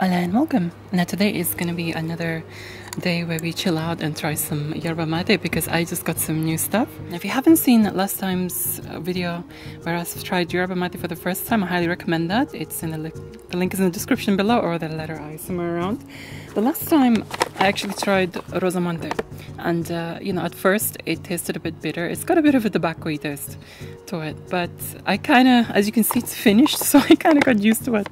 Hola and welcome. Now today is going to be another day where we chill out and try some yerba mate because I just got some new stuff. Now, if you haven't seen last time's video where I tried yerba mate for the first time, I highly recommend that. It's in the link is in the description below or the letter I somewhere around. The last time I actually tried Rosamonte and you know, at first it tasted a bit bitter. It's got a bit of a tobacco-y taste to it, but I kind of, as you can see, it's finished, so I kind of got used to it.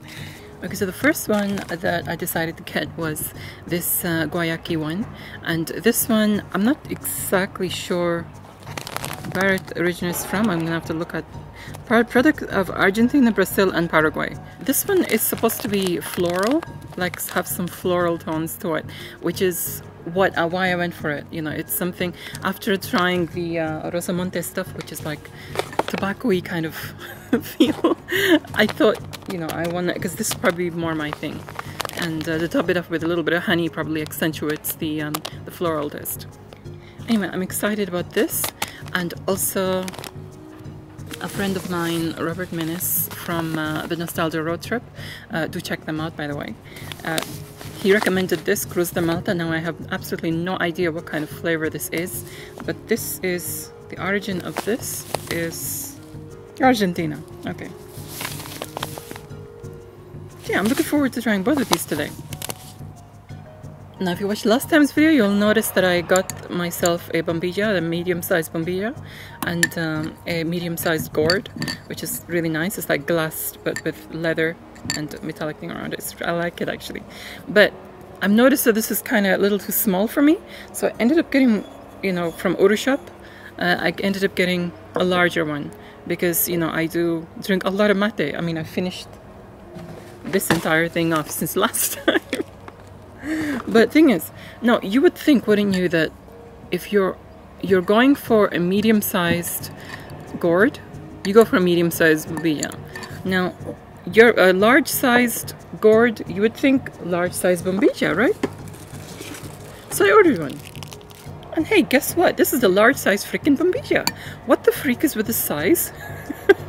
Okay, so the first one that I decided to get was this Guayaki one, and this one I'm not exactly sure where it originates from. I'm gonna have to look at product of Argentina, Brazil and Paraguay. This one is supposed to be floral, like have some floral tones to it, which is why I went for it. You know, it's something after trying the Rosamonte stuff, which is like tobacco-y kind of feel. I thought, you know, I want to, because this is probably more my thing, and to top it off with a little bit of honey probably accentuates the floral taste. Anyway, I'm excited about this, and also a friend of mine, Robert Menes from the Nostalgia Road Trip, do check them out by the way. He recommended this Cruz de Malta. Now I have absolutely no idea what kind of flavor this is, but this is, the origin of this is Argentina. Okay. Yeah, I'm looking forward to trying both of these today. Now, if you watched last time's video, you'll notice that I got myself a bombilla, a medium-sized bombilla, and a medium-sized gourd, which is really nice. It's like glass, but with leather and metallic thing around it. I like it actually. But I've noticed that this is kind of a little too small for me, so I ended up getting, you know, from Urushop, I ended up getting a larger one because, you know, I do drink a lot of mate. I mean, I finished this entire thing off since last time. But thing is, no, you would think, wouldn't you, that if you're going for a medium-sized gourd, you go for a medium-sized bombilla. Now, you're a large-sized gourd, you would think large-sized bombilla, right? So I ordered one. And hey, guess what? This is the large-sized freaking bombilla. What the freak is with the size?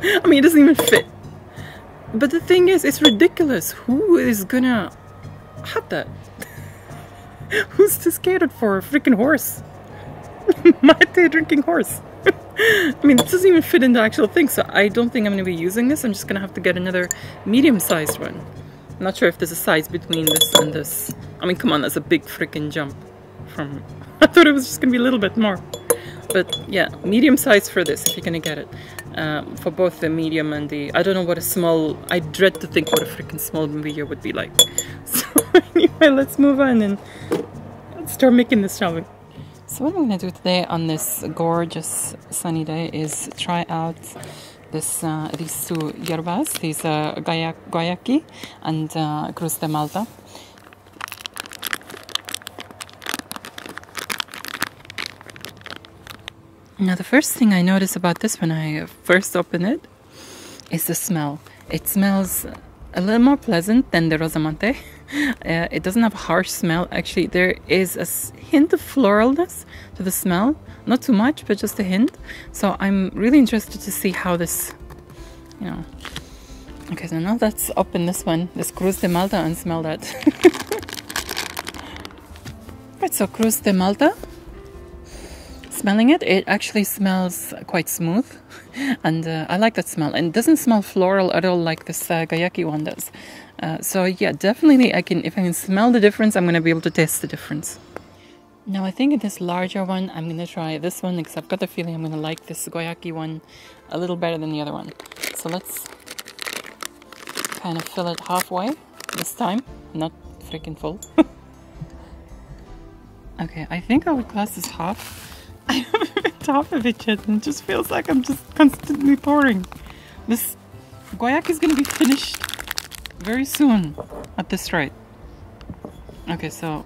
I mean, it doesn't even fit. But the thing is, it's ridiculous. Who is gonna have that? Who's this catered for? A freaking horse? Mate drinking horse. I mean, it doesn't even fit in the actual thing, so I don't think I'm going to be using this. I'm just going to have to get another medium-sized one. I'm not sure if there's a size between this and this. I mean, come on, that's a big freaking jump from... I thought it was just going to be a little bit more. But yeah, medium size for this, if you're going to get it. For both the medium and the... I don't know what a small... I dread to think what a freaking small bombilla would be like. So anyway, let's move on and let's start making this, shall we? So what I'm going to do today on this gorgeous sunny day is try out this these two yerbas, these Guayaki and Cruz de Malta. Now the first thing I noticed about this when I first opened it is the smell. It smells a little more pleasant than the Rosamonte. It doesn't have a harsh smell. Actually, there is a hint of floralness to the smell. Not too much, but just a hint. So I'm really interested to see how this, you know. Okay, so now let's open this one, this Cruz de Malta, and smell that. Right, so Cruz de Malta. Smelling it, it actually smells quite smooth, and I like that smell, and it doesn't smell floral at all like this Guayaki one does. So yeah, definitely if I can smell the difference, I'm going to be able to taste the difference. Now I think in this larger one, I'm going to try this one because I've got the feeling I'm going to like this Guayaki one a little better than the other one. So let's kind of fill it halfway this time, not freaking full. Okay, I think I would class this half. I haven't been top of it yet, and it just feels like I'm just constantly pouring. This Guayaki is going to be finished very soon at this rate. Okay, so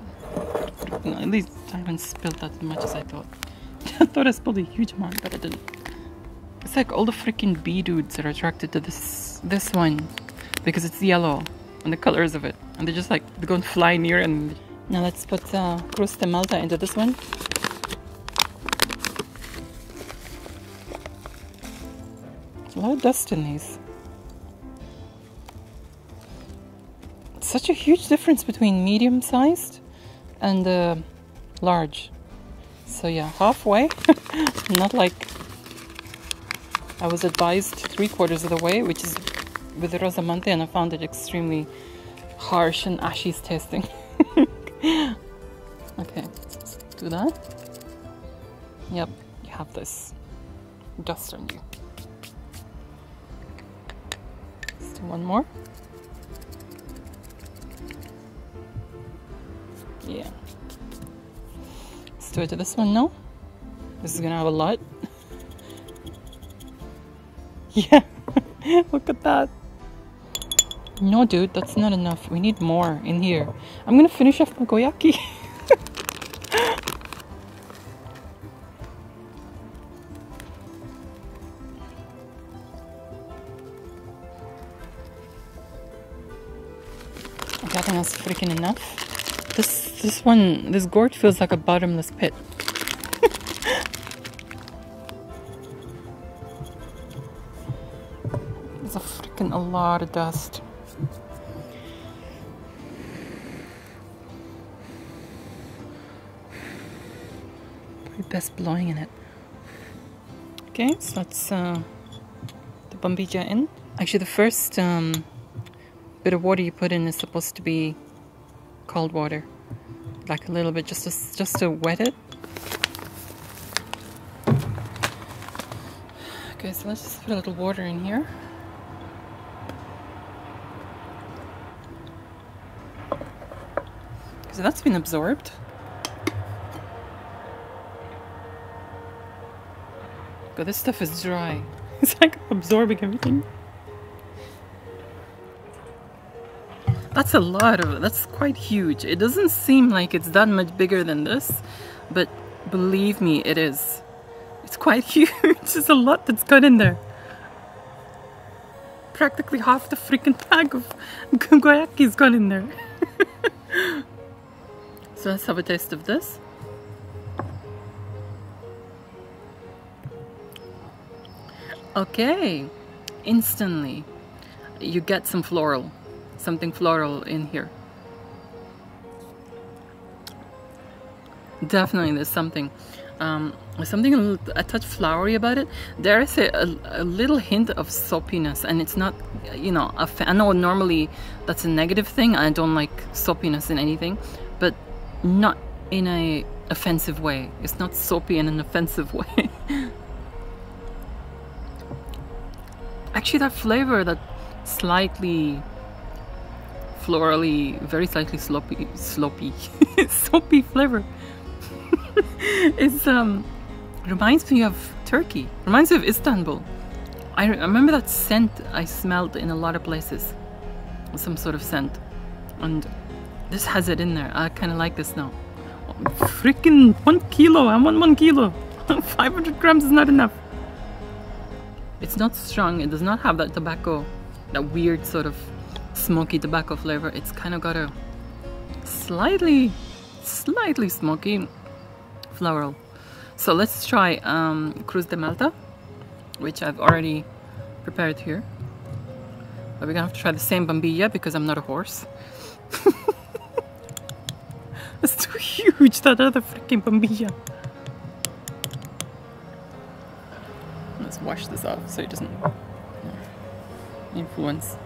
at least I haven't spilled that as much as I thought. I thought I spilled a huge amount, but I didn't. It's like all the freaking bee dudes are attracted to this one because it's yellow and the colors of it, and they're just like they're going to fly near. And now let's put Cruz de Malta into this one. A lot of dust in these. such a huge difference between medium-sized and large. So yeah, halfway. Not like I was advised 3/4 of the way, which is with the Yerba Mate, and I found it extremely harsh and ashy tasting. Okay, do that. Yep, you have this dust on you. Let's do one more. Yeah. Let's do it to this one now. This is gonna have a lot. Yeah, look at that. No, dude, that's not enough. We need more in here. I'm gonna finish off my Guayaki. Okay, I think that's freaking enough. This gourd feels like a bottomless pit. There's a lot of dust. Probably best blowing in it. Okay, so that's the bombilla in. Actually, the first bit of water you put in is supposed to be cold water, like a little bit, just to wet it. Okay, so let's just put a little water in here. So that's been absorbed. God, this stuff is dry. It's like absorbing everything. That's a lot of it. That's quite huge. It doesn't seem like it's that much bigger than this, but believe me, it is. It's quite huge. There's a lot that's got in there. Practically half the freaking bag of Guayaki's got in there. So let's have a taste of this. Okay, instantly you get some floral. Something floral in here. Definitely there's something a touch flowery about it. There is a little hint of soapiness, and it's not, you know, I know normally that's a negative thing. I don't like soapiness in anything, but not in a offensive way. It's not soapy in an offensive way. Actually, that flavor, that slightly florally, very slightly soapy flavor is reminds me of Turkey, reminds me of Istanbul. I remember that scent I smelled in a lot of places, some sort of scent, and this has it in there. I kind of like this now. Freaking 1 kilo, I want 1 kilo. 500 grams is not enough. It's not strong, it does not have that tobacco, that weird sort of smoky tobacco flavor. It's kind of got a slightly smoky floral. So let's try Cruz de Malta, which I've already prepared here. But we're gonna have to try the same bombilla because I'm not a horse. It's too huge, that other freaking bombilla. Let's wash this off so it doesn't influence.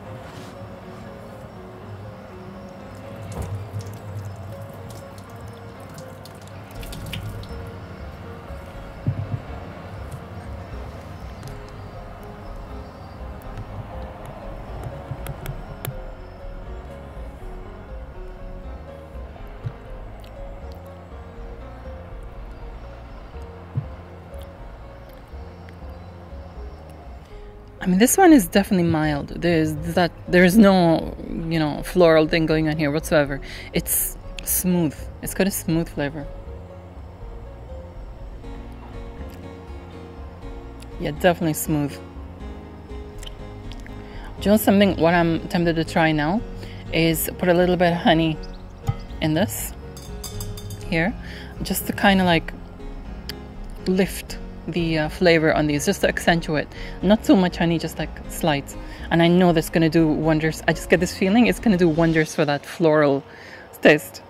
I mean, this one is definitely mild. There's no, you know, floral thing going on here whatsoever. It's smooth. It's got a smooth flavor. Yeah, definitely smooth. Do you know something? What I'm tempted to try now is put a little bit of honey in this here, just to kind of like lift the flavor on these, just to accentuate. Not too much honey, just like slight. And I know that's going to do wonders. I just get this feeling it's going to do wonders for that floral taste.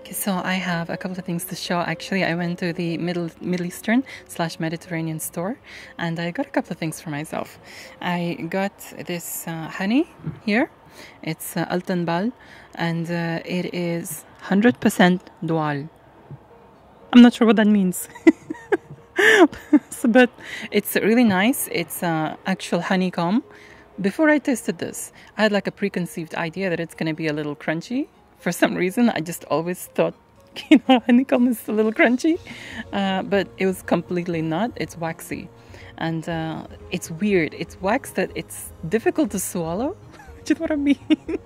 Okay, so I have a couple of things to show. Actually, I went to the Middle Eastern / Mediterranean store, and I got a couple of things for myself. I got this honey here. It's Altanbal, and it is 100% dual. I'm not sure what that means. But it's really nice. It's actual honeycomb. Before I tasted this, I had like a preconceived idea that it's going to be a little crunchy. For some reason, I just always thought, honeycomb is a little crunchy. But it was completely not. It's waxy. And it's weird. It's wax that it's difficult to swallow. Do you know what I mean?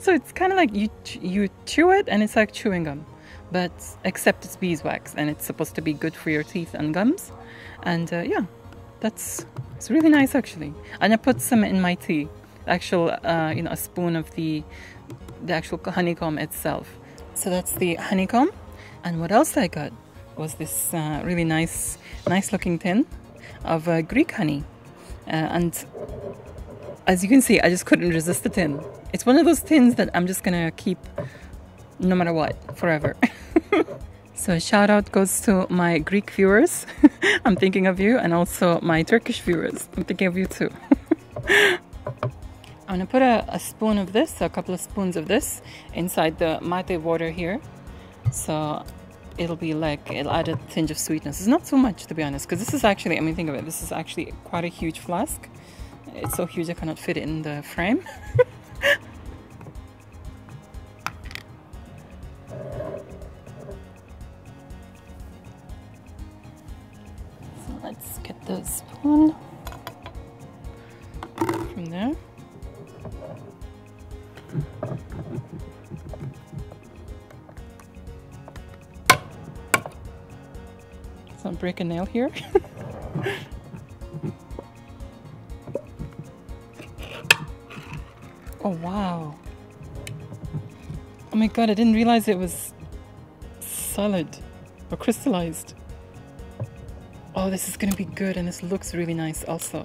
So it's kind of like you chew it and it's like chewing gum. But except it's beeswax and it's supposed to be good for your teeth and gums. And yeah, it's really nice actually. And I put some in my tea. Actual, a spoon of the actual honeycomb itself. So that's the honeycomb. And what else I got was this really nice looking tin of Greek honey. And as you can see, I just couldn't resist the tin. It's one of those tins that I'm just gonna keep no matter what, forever. So a shout out goes to my Greek viewers. I'm thinking of you, and also my Turkish viewers. I'm thinking of you too. I'm gonna put a spoon of this, a couple of spoons of this inside the mate water here. So it'll be like, it'll add a tinge of sweetness. It's not so much, to be honest, because this is actually, I mean, think of it, this is actually quite a huge flask. It's so huge I cannot fit it in the frame. So let's get the spoon from there. So I'll break a nail here. Oh wow. Oh my god, I didn't realize it was solid or crystallized. Oh, this is gonna be good, and this looks really nice also.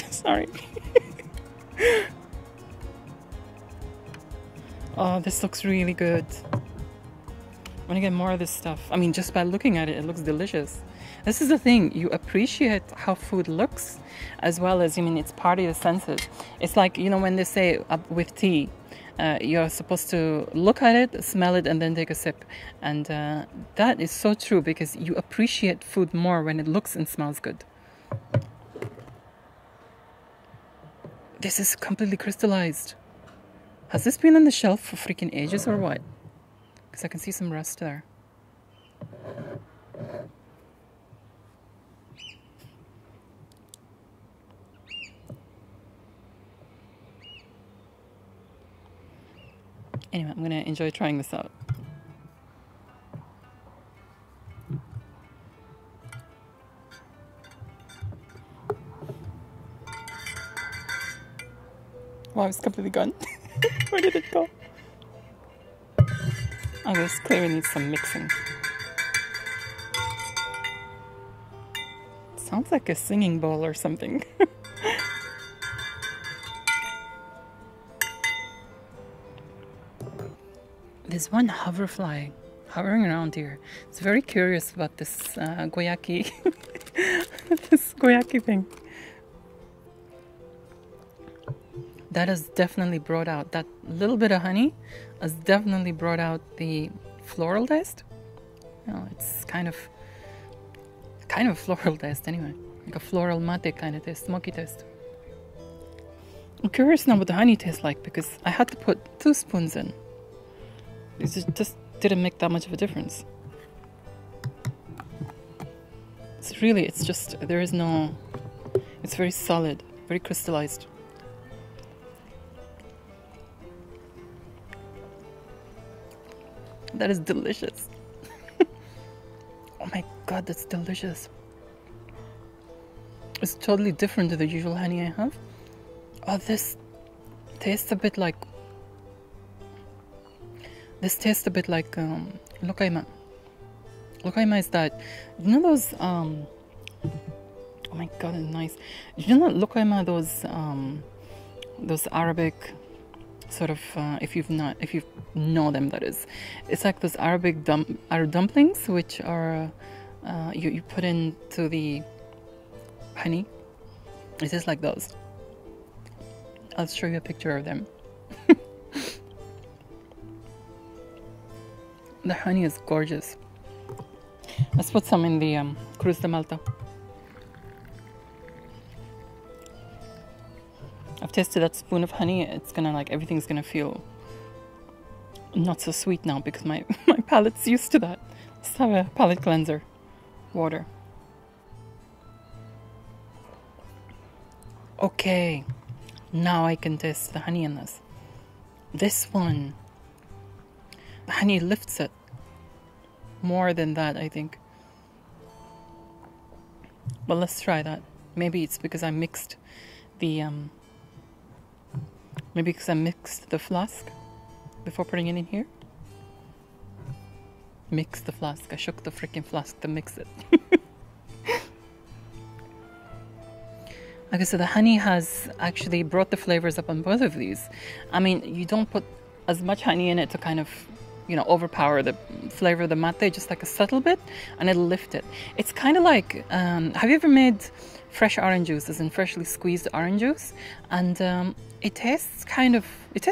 Sorry. Oh, this looks really good. I want to get more of this stuff. I mean, just by looking at it, it looks delicious. This is the thing, you appreciate how food looks, as well as, I mean, it's part of the senses. It's like, you know, when they say with tea, you're supposed to look at it, smell it, and then take a sip. And that is so true, because you appreciate food more when it looks and smells good. This is completely crystallized. Has this been on the shelf for freaking ages or what? Because I can see some rust there. Anyway, I'm gonna enjoy trying this out. Wow, it's completely gone. Where did it go? Oh, this clearly needs some mixing. Sounds like a singing bowl or something. There's one hoverfly hovering around here. It's very curious about this Guayaki, this Guayaki thing. That has definitely brought out, that little bit of honey has definitely brought out the floral taste. You know, it's kind of floral taste anyway. Like a floral mate kind of taste, smoky taste. I'm curious now what the honey tastes like, because I had to put 2 spoons in. It just didn't make that much of a difference. It's just, there is no, it's very solid, very crystallized. That is delicious. Oh my god, that's delicious. It's totally different to the usual honey I have. Oh, this tastes a bit like... This tastes a bit like lukaima. Lukaima is that, you know those, oh my god, it's nice. You know Lukaima, those Arabic sort of, if you know them, that is. It's like those Arabic dumplings, which are, you put into the honey. It is like those. I'll show you a picture of them. The honey is gorgeous. Let's put some in the Cruz de Malta. I've tasted that spoon of honey. It's gonna like, everything's gonna feel not so sweet now because my palate's used to that. Let's have a palate cleanser. Water. Okay, now I can taste the honey in this. This one, the honey lifts it more than that, I think. But let's try that. Maybe it's because I mixed the flask before putting it in here. Mix the flask. I shook the freaking flask to mix it. Okay, so the honey has actually brought the flavors up on both of these. I mean, you don't put as much honey in it to kind of, you know, overpower the flavor of the mate, just like a subtle bit, and it'll lift it. It's kind of like, have you ever made fresh orange juice, as in freshly squeezed orange juice? And it tastes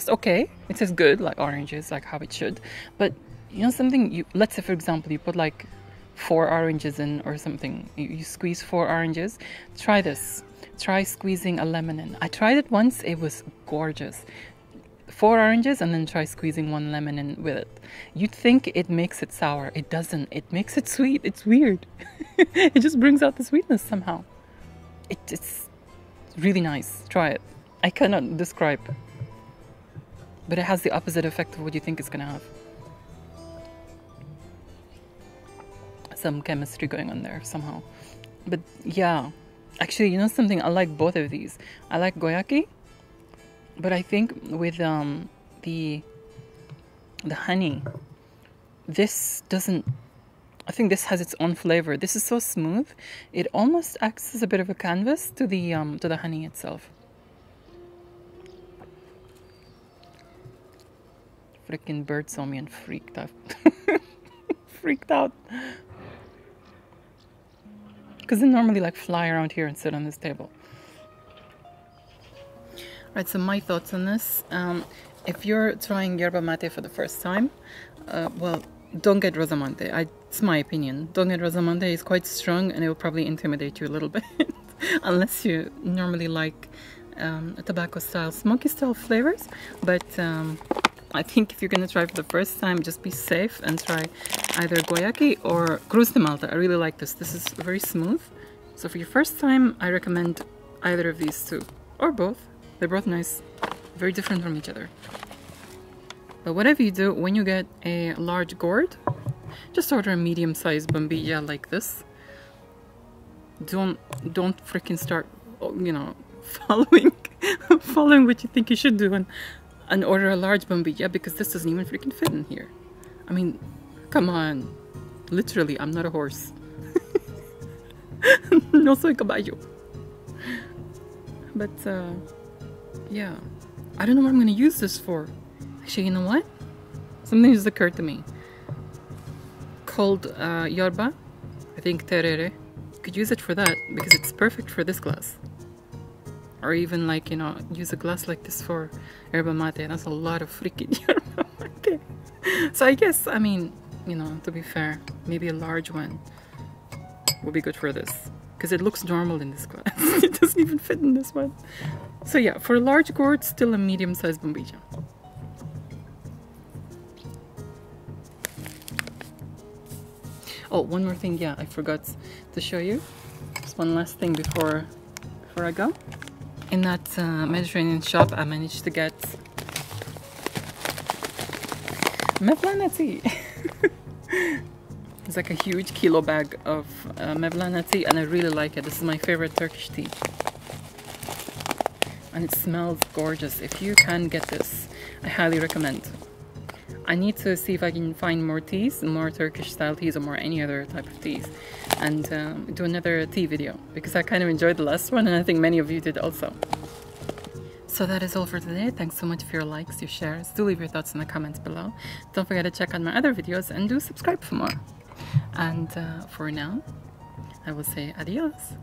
okay. It tastes good, like oranges, like how it should. But you know something, let's say for example, you put like 4 oranges in or something. You squeeze 4 oranges. Try this. Try squeezing a lemon in. I tried it once. It was gorgeous. 4 oranges and then try squeezing 1 lemon in with it. You'd think it makes it sour. It doesn't. It makes it sweet. It's weird. It just brings out the sweetness somehow. It's really nice. Try it. I cannot describe. But it has the opposite effect of what you think it's going to have. Some chemistry going on there somehow. But yeah. Actually, you know something? I like both of these. I like Guayaki. But I think with the honey, this doesn't. I think this has its own flavor. This is so smooth, it almost acts as a bit of a canvas to the honey itself. Freaking bird saw me and freaked out. Freaked out. Because they normally like fly around here and sit on this table. Right, so my thoughts on this. If you're trying Yerba Mate for the first time, well, don't get Rosamante. It's my opinion. Don't get Rosamante. It's quite strong and it will probably intimidate you a little bit. Unless you normally like tobacco style, smoky style flavors. But I think if you're going to try for the first time, just be safe and try either Guayaki or Cruz de Malta. I really like this. This is very smooth. So for your first time, I recommend either of these two or both. They're both nice, very different from each other. But whatever you do, when you get a large gourd, just order a medium-sized bombilla like this. Don't freaking start, you know, following what you think you should do and order a large bombilla, because this doesn't even freaking fit in here. I mean, come on. Literally, I'm not a horse. No soy caballo. But yeah, I don't know what I'm gonna use this for. Actually, you know what? Something just occurred to me. Called Yerba, I think terere. You could use it for that because it's perfect for this glass. Or even like, you know, use a glass like this for Yerba Mate. That's a lot of freaking Yerba Mate. So I guess, I mean, you know, to be fair, maybe a large one will be good for this. Because it looks normal in this glass. It doesn't even fit in this one. So yeah, for a large gourd, still a medium-sized bombilla. Oh, one more thing, yeah, I forgot to show you. Just one last thing before I go. In that Mediterranean shop, I managed to get Mevlana tea. It's like a huge kilo bag of Mevlana tea, and I really like it. This is my favorite Turkish tea. And it smells gorgeous. If you can get this, I highly recommend. I need to see if I can find more teas, more Turkish style teas or more any other type of teas, and do another tea video, because I kind of enjoyed the last one and I think many of you did also. So that is all for today. Thanks so much for your likes, your shares. Do leave your thoughts in the comments below. Don't forget to check out my other videos and do subscribe for more. And for now, I will say adios.